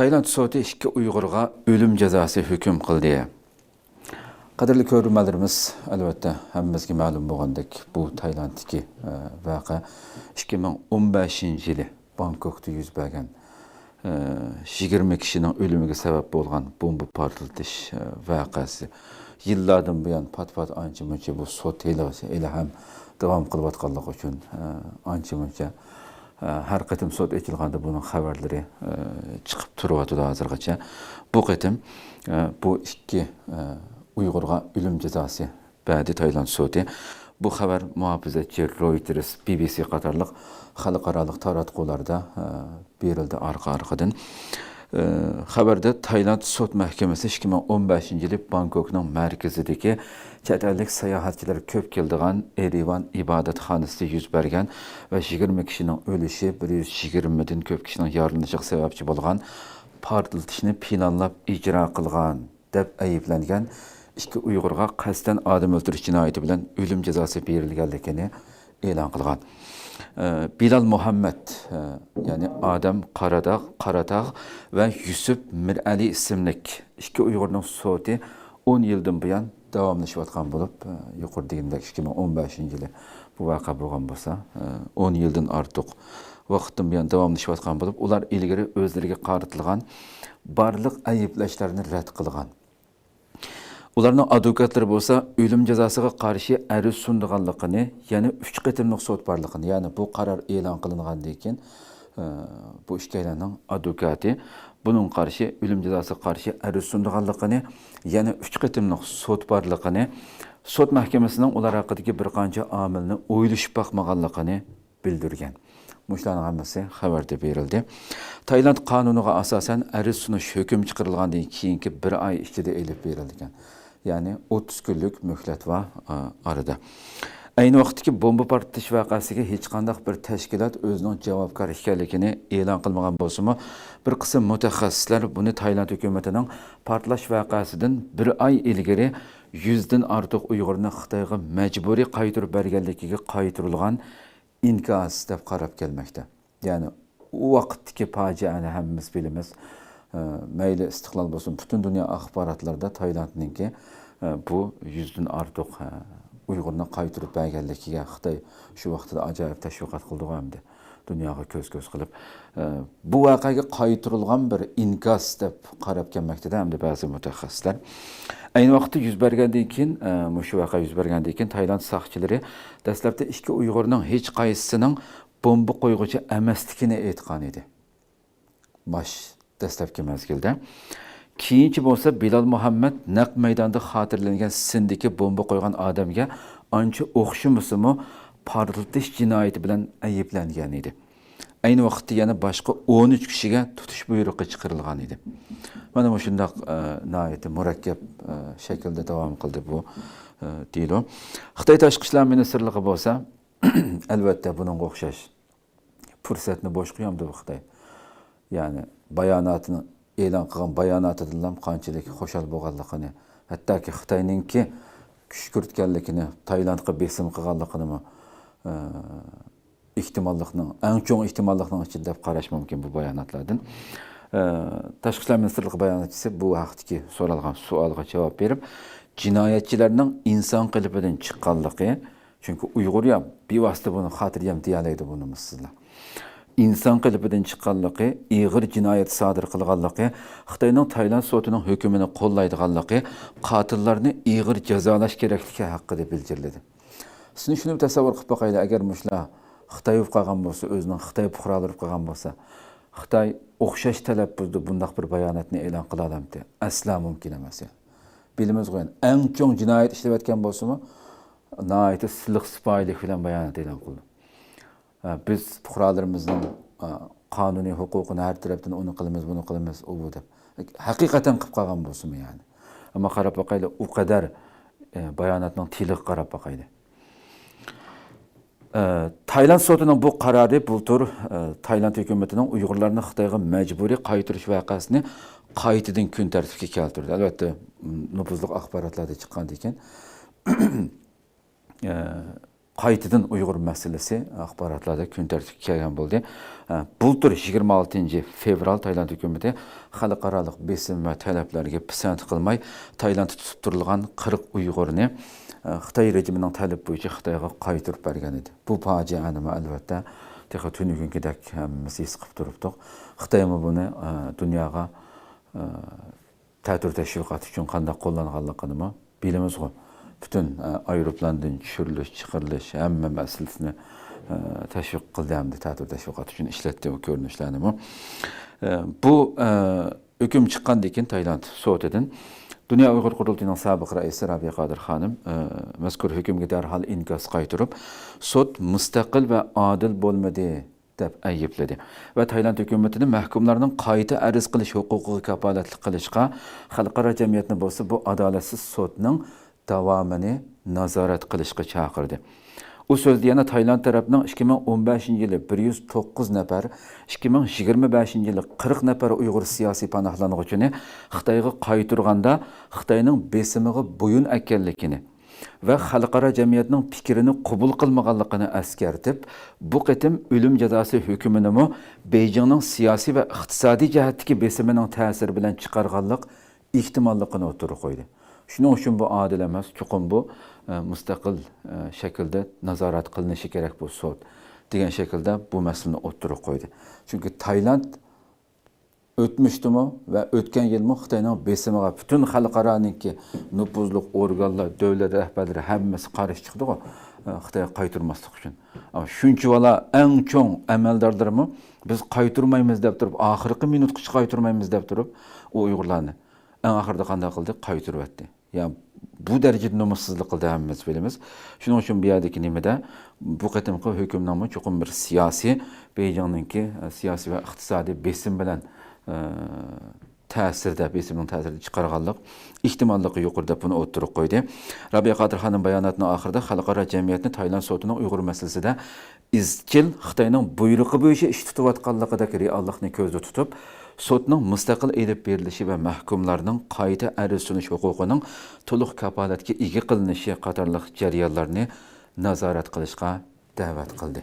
Tayland sudi 2 Uyg'urga o'lim jazosi hukm qildi. Qadrli ko'ruvchilarimiz, albatta hammamizga ma'lum bo'lgandek, bu Taylanddagi voqea 2015-yili Bangkokda yuz bergan 20 kishining o'limiga sabab bo'lgan bomba portlatish voqeasi. Yillardan buyon pat-pat ancha-muncha bu sud hali ham davom qilayotganligi uchun ancha-muncha har qatim sud etilganda buning xabarlari chiqib turibdi hozirgacha. Bu qatim bu 2 Uyg'urga o'lim jazosi berdi Tayland sudi. Bu xabar muhofizachi Reuters, BBC qatorliq xalqaro taratqularda berildi arqa-arqadan. Xabarda Tayland sud mahkamasi 2015-yili Bangkokning markazidagi chet ellik sayohatchilar ko'p keladigan Erivan ibodatxonasida yuz bergan va 20 kishining o'lishi, 120 dan ko'p kishining yaralanishga sababchi bo'lgan portlatishni planlab ijro qilgan deb ayblangan 2 Uyg'urga qasddan odam o'ldirish jinoyati bilan o'lim jazosi berilganligini e'lon qilgan. Bilal Muhammad, ya'ni Adam Qaradağ ve Yusuf Mirali ismli 2 Uyg'urning sudi 10 yildan buyon davomlashayotgan bo'lib, yuqoridagidek 2015-yili bu voqea bo'lgan bo'lsa, 10 yildan ortiq vaqtdan buyon davomlashayotgan bo'lib, ular ilgari o'zlariga qaratilgan barliq ayblashlarni rad qilgan. Ularning advokatlari bo'lsa, o'lim jazosiga qarshi ariz sundiganligini, ya'ni 3 qatimliq sud borligini, ya'ni bu qaror e'lon qilingandan keyin bu ikkilarning advokati buning qarshi o'lim jazosiga qarshi ariz sundiganligini, ya'ni 3 qatimliq sud borligini, sud mahkamasining ular haqidagi bir qancha omilni o'ylashib boqmaganligini bildirgan. Mushlarning hammasi xabarda berildi. Tayland qonuniga asosan ariz sunish hukm chiqarilgandan keyingi 1 oy ichida elib berilgan. Yani 30 kunlik mühlet var arada. Aynı vaqtdagi bomba portlatish voqeasiga hech qanday bir tashkilot o'zining javobgar ekanligini e'lon qilmagan bo'lsa-mu, bir qism mutaxassislar buni Tayland hukumatining portlash voqeasidan 1 oy ilgari 100 dan ortiq Uyg'urni Xitoyga majburiy qaytarib berganligiga qaytarilgan inkos deb qarab kelmoqda. Ya'ni u vaqtdagi fojiani hammamiz bilamiz. Mayli istiqlol bo'lsin, butun dunyo axborotlarida Taylandningki bu 100 dan ortiq Uyg'urni qaytarib berganligiga Xitoy shu vaqtda ajoyib tashviqot qildi hamda dunyoga ko'z-ko'z qilib bu voqeaga qaytarilgan bir inkos deb qarab kelmoqda hamda ba'zi mutaxassislar. Ayni vaqtda yuz bergandan keyin, shu voqea yuz bergandan keyin Tayland soqchilari dastlabda 2 Uyg'urning hech qaysisining bomba qo'yg'uchi emasligini aytgan edi. Dastlabki mezgilde. Keyinchi bo'lsa Bilal Muhammad naq maydonda xotirlangan sindiki bomba qo'ygan odamga ancha o'xshamasa-mu portlatish jinoyati bilan ayblangan edi. Ayni vaqtda yana boshqa 13 kishiga tutish buyrug'i chiqarilgan edi. Mana shunday nihoyatda murakkab shaklda davom qildi bu deydi. Xitoy tashqi ishlar ministrligi bo'lsa, albatta buningga o'xshash fursatni bo'sh qo'yamdi bu Xitoy. Yani bayonatını e'lon qilgan bayonotidan ham qanchalik xo'shal bo'lganligini, hattoki Xitoyningki kuch kiritganligini, Taylandga besim qilganligini ehtimollikning, eng cho'ng ehtimollikning ichida deb qarash mumkin bu bayonotlardan. Tashqi ishlar ministrligi bayonotchisi bu vaqtdagi so'ralgan savolga javob berib, jinoyatchilarning inson qalbidan chiqqanligi, chunki Uyg'ur ham bevosita buni xotirjam deyalaydi buni sizlar. İnsan qalbidan chiqqanligi, ig'ir jinoyat sodir qilganligi, Xitoyning Tayland sudining hukmini qo'llaydiganligi, qotillarni ig'ir jazolash kerakligi haqida bildirildi. Sizni shuni tasavvur qilib boqayli, agar mushlar Xitoy qilgan bo'lsa, o'zining Xitoy fuqarolari qilgan bo'lsa, Xitoy o'xshash talaffuzda bunday bir bayonotni e'lon qila olamdi. Asla mumkin emas. Bilimiz qo'yin, eng cho'ng jinoyat ishlayotgan bo'lsa-mu, nihoyatda siliq sipoyilik bilan bayonot e'lon qildi. Biz fuqarolarimizning qonuniy huquqini har tarafdan uni qilamiz, buni qilamiz, u bu deb. Haqiqatan qilib qolgan bo'lsa-mu yani. Ammo qarab boqayli, u qadar bayonotning tiliga qarab boqayli. Tayland sudining bu qarori bultur Tayland hukumatining Uyg'urlarni Xitoyga majburiy qaytarish voqeasini qaytadan kun tartibga keltirdi. Albatta, nufuzli axborotlarda chiqqan ekan. qaytadan Uyg'ur masalasi axborotlarda kun tartibga kelgan bo'ldi. Bultur 26 fevral Tayland hukumati xalqaro besim va talablarga pisand qilmay Taylandda tutib turilgan 40 Uyg'urni Xitoy rejimining talab bo'yicha Xitoyga qaytarib bergan edi. Bu fojiani albatta texnik tunugungidek hammamiz his qilib turibdik. Xitoy buni dunyoga ta'tir tashviqot uchun qanday qo'llanganligini bilamiz. Bütün aeroplandan tushirilish, chiqarilish hamma masalasini tashviq qildi hamda ta'til tashviqot uchun ishlatdi bu ko'rinishlarni. Bu hukm chiqqandan keyin Tayland sotidan Dünya Uyg'ur qurultiyining sobiq raisi Rabiya Qodir xonim mazkur hukmga darhol inkos qaytarib, sud mustaqil va adil bo'lmadi deb aybladi va Tayland hukumatini mahkumlarning qayta arz qilish huquqiga kafolatlik qilishga xalqaro jamiyatni bo'lsa bu adolatsiz sudning davomini nazorat qilishga chaqirdi. U so'zda yana Tayland tarafining 2015-yili 109 nafar, 2025-yili 40 nafar Uyg'ur siyosiy panohlanuvchini Xitoyga qaytarganda Xitoyning besimiga bo'yin ekanligini va xalqaro jamiyatning fikrini qabul qilmaganligini eskartib, bu qitim o'lim jazosi hukmini Beijingning siyosiy va iqtisodiy jihatdagi besimining ta'siri bilan chiqarganlik ehtimolligini o'tirib qo'ydi. Shuning uchun bu adil emas, chuqur bu mustaqil shaklda nazorat qilinishi kerak bu sud degan shaklda bu masalani o'tirib qo'ydi. Chunki Tayland o'tmishdimi va o'tgan yilmi Xitoyning besimiga butun xalqaroniki nufuzli organlar, davlat rahbarlari hammasi qarshi chiqdi-ku Xitoyga qaytarmaslik uchun. Ammo shuncha vala eng cho'ng amaldorlarmi biz qaytarmaymiz deb turib, oxirgi minutgacha qaytarmaymiz deb turib, u Uyg'urlarni eng oxirida qanday qildi? Qaytarib etdi. Yani bu derecede numussuzluk qildi hammamiz bilamiz. Shuning uchun bu yerdagi nimada bu qatimqi hukmnoma chuqur bir siyosiy Beijingninki siyosiy va iqtisodiy besim bilan ta'sirda besimning ta'sirida chiqarganlik ehtimolligi yuqori deb buni o'tirib qo'ydi. Rabiya Qodir xonim bayonotining oxirida xalqaro jamiyatni Tayland sotining Uyg'ur masalasida izchil Xitoyning buyrug'i bo'yicha ish tutayotganligidagi reallikni ko'zda tutib, sotning mustaqil elib berilishi va mahkumlarning qayta arz sunish huquqining to'liq kafolatga ega qilinishi qatorliq jarayonlarni nazorat qilishga da'vat qildi.